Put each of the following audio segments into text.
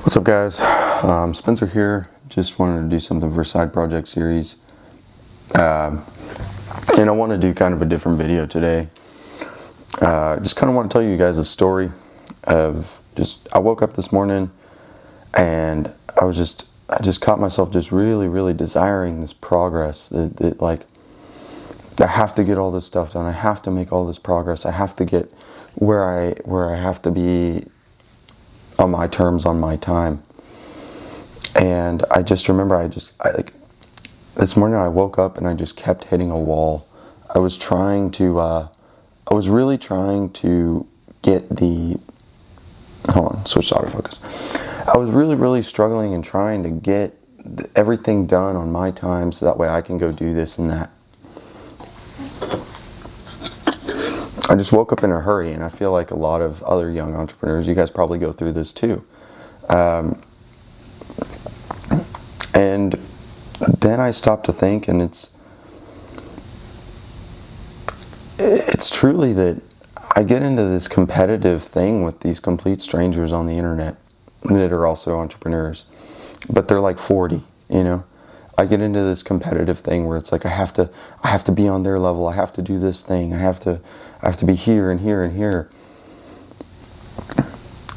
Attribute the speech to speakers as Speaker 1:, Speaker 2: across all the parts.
Speaker 1: What's up, guys? Spencer here. Just wanted to do something for side project series, and I want to do kind of a different video today. Just kind of want to tell you guys a story of I woke up this morning and I just caught myself just really desiring this progress. That like I have to get all this stuff done. I have to make all this progress. I have to get where I have to be on my terms, on my time. And I just remember this morning I woke up and I just kept hitting a wall. I was really trying to get hold on, switch to autofocus. I was really struggling and trying to get everything done on my time so that way I can go do this and that. I just woke up in a hurry, and I feel like a lot of other young entrepreneurs, you guys probably go through this too. And then I stopped to think, and it's truly that I get into this competitive thing with these complete strangers on the internet that are also entrepreneurs, but they're like 40, you know. I get into this competitive thing where it's like I have to be on their level. I have to do this thing. I have to be here and here and here.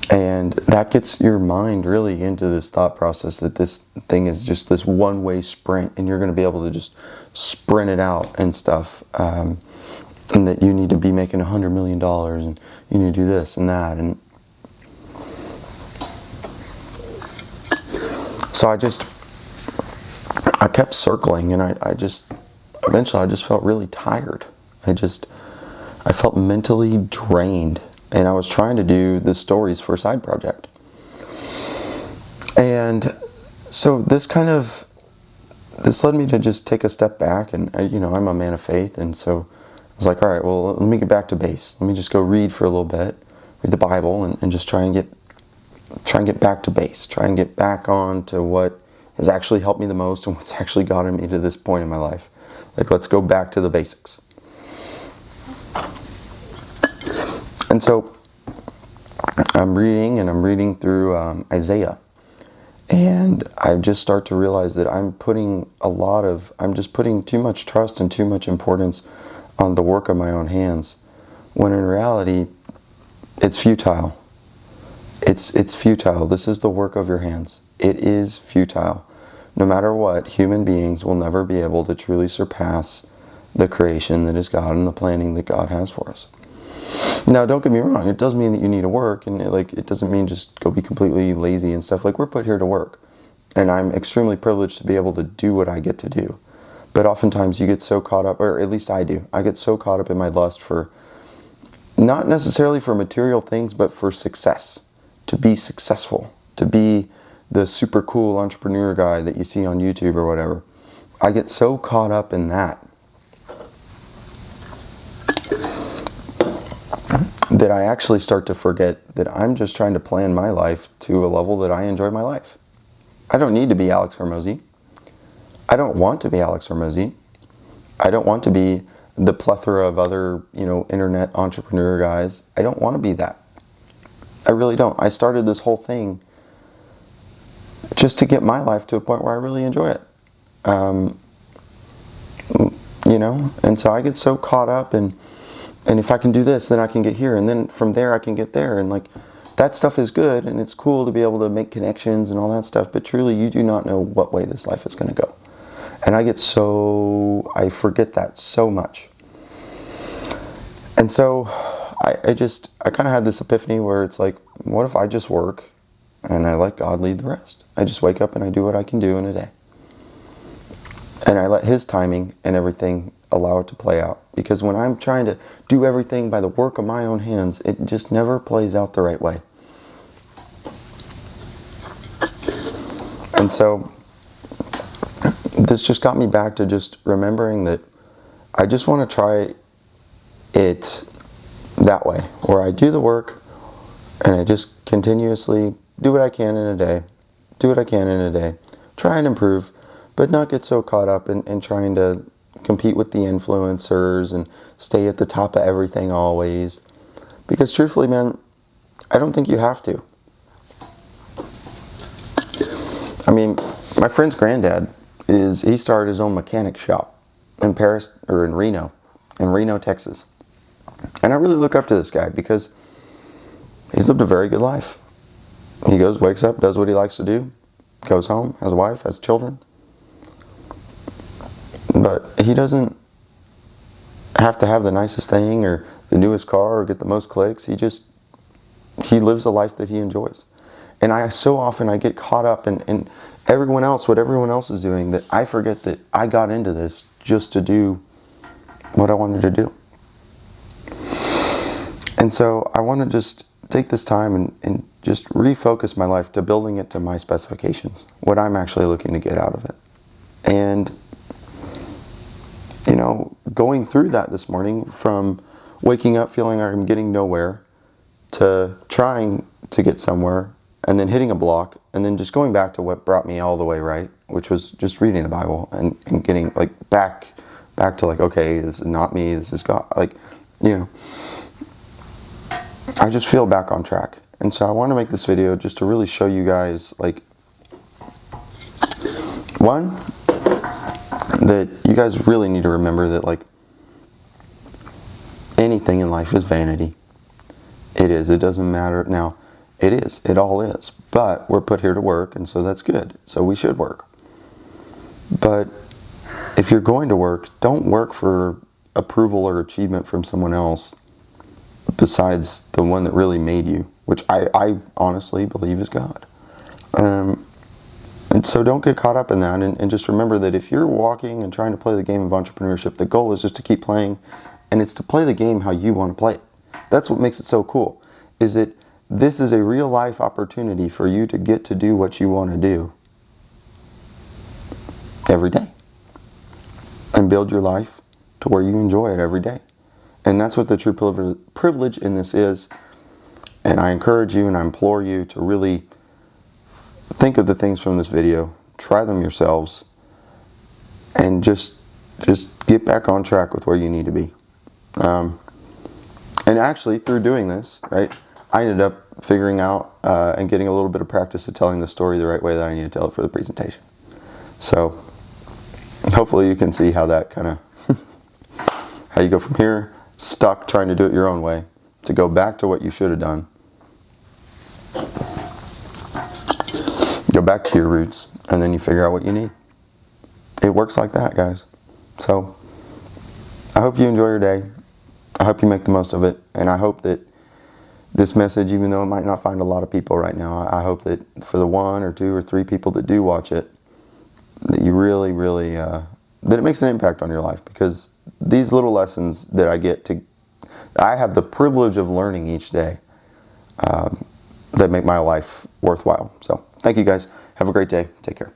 Speaker 1: And that gets your mind really into this thought process that this thing is just this one-way sprint, and you're going to be able to just sprint it out and stuff. And that you need to be making $100 million, and you need to do this and that. And so I kept circling, and eventually I just felt really tired. I felt mentally drained, and I was trying to do the stories for a side project. And so this led me to just take a step back, and I'm a man of faith, and so I was like, all right, well, let me get back to base. Let me just go read for a little bit, read the Bible, and just try and get back to base, try and get back on to what has actually helped me the most and what's actually gotten me to this point in my life. Like, let's go back to the basics. And so I'm reading through Isaiah, and I just start to realize that I'm just putting too much trust and too much importance on the work of my own hands, when in reality it's futile. It's futile. This is the work of your hands. It is futile. No matter what, human beings will never be able to truly surpass the creation that is God and the planning that God has for us. Now, don't get me wrong. It does mean that you need to work, and it doesn't mean just go be completely lazy and stuff. Like, we're put here to work, and I'm extremely privileged to be able to do what I get to do. But oftentimes you get so caught up, or at least I do. I get so caught up in my lust for, not necessarily for material things, but for success. To be successful, to be the super cool entrepreneur guy that you see on YouTube or whatever. I get so caught up in that I actually start to forget that I'm just trying to plan my life to a level that I enjoy my life. I don't need to be Alex Hormozi. I don't want to be Alex Hormozi. I don't want to be the plethora of other, internet entrepreneur guys. I don't want to be that. I really don't. I started this whole thing just to get my life to a point where I really enjoy it. And so I get so caught up and if I can do this, then I can get here, and then from there I can get there, and like that stuff is good, and it's cool to be able to make connections and all that stuff, but truly you do not know what way this life is going to go. And I forget that so much. And so I kind of had this epiphany where it's like, what if I just work and I let God lead the rest? I just wake up and I do what I can do in a day. And I let His timing and everything allow it to play out. Because when I'm trying to do everything by the work of my own hands, it just never plays out the right way. And so this just got me back to just remembering that I just want to try it that way, where I do the work and I just continuously do what I can in a day, try and improve, but not get so caught up in trying to compete with the influencers and stay at the top of everything always. Because truthfully, man, I don't think you have to. I mean, my friend's granddad he started his own mechanic shop in Paris, or in Reno, Texas. And I really look up to this guy because he's lived a very good life. He wakes up, does what he likes to do, goes home, has a wife, has children. But he doesn't have to have the nicest thing or the newest car or get the most clicks. He lives a life that he enjoys. And so often I get caught up in everyone else, what everyone else is doing, that I forget that I got into this just to do what I wanted to do. And so I want to just take this time and just refocus my life to building it to my specifications, what I'm actually looking to get out of it. And, going through that this morning, from waking up feeling like I'm getting nowhere to trying to get somewhere and then hitting a block and then just going back to what brought me all the way right, which was just reading the Bible and getting back to okay, this is not me, this is God. I just feel back on track. And so I want to make this video just to really show you guys, one, that you guys really need to remember that anything in life is vanity. It is. It doesn't matter. Now, it is. It all is. But we're put here to work, and so that's good. So we should work. But if you're going to work, don't work for approval or achievement from someone else besides the one that really made you, which I honestly believe is God. And so don't get caught up in that, and just remember that if you're walking and trying to play the game of entrepreneurship, the goal is just to keep playing, and it's to play the game how you want to play it. That's what makes it so cool, is that this is a real life opportunity for you to get to do what you want to do every day and build your life to where you enjoy it every day. And that's what the true privilege in this is. And I encourage you and I implore you to really think of the things from this video, try them yourselves, and just get back on track with where you need to be. And actually, through doing this, right, I ended up figuring out and getting a little bit of practice at telling the story the right way that I need to tell it for the presentation. So hopefully you can see how that kind of, how you go from here, stuck trying to do it your own way, to go back to what you should have done. Go back to your roots, and then you figure out what you need. It works like that, guys. So I hope you enjoy your day. I hope you make the most of it, and I hope that this message, even though it might not find a lot of people right now, I hope that for the 1 or 2 or 3 people that do watch it, that you really, really, that it makes an impact on your life, because these little lessons that I have the privilege of learning each day, that make my life worthwhile. So thank you guys. Have a great day. Take care.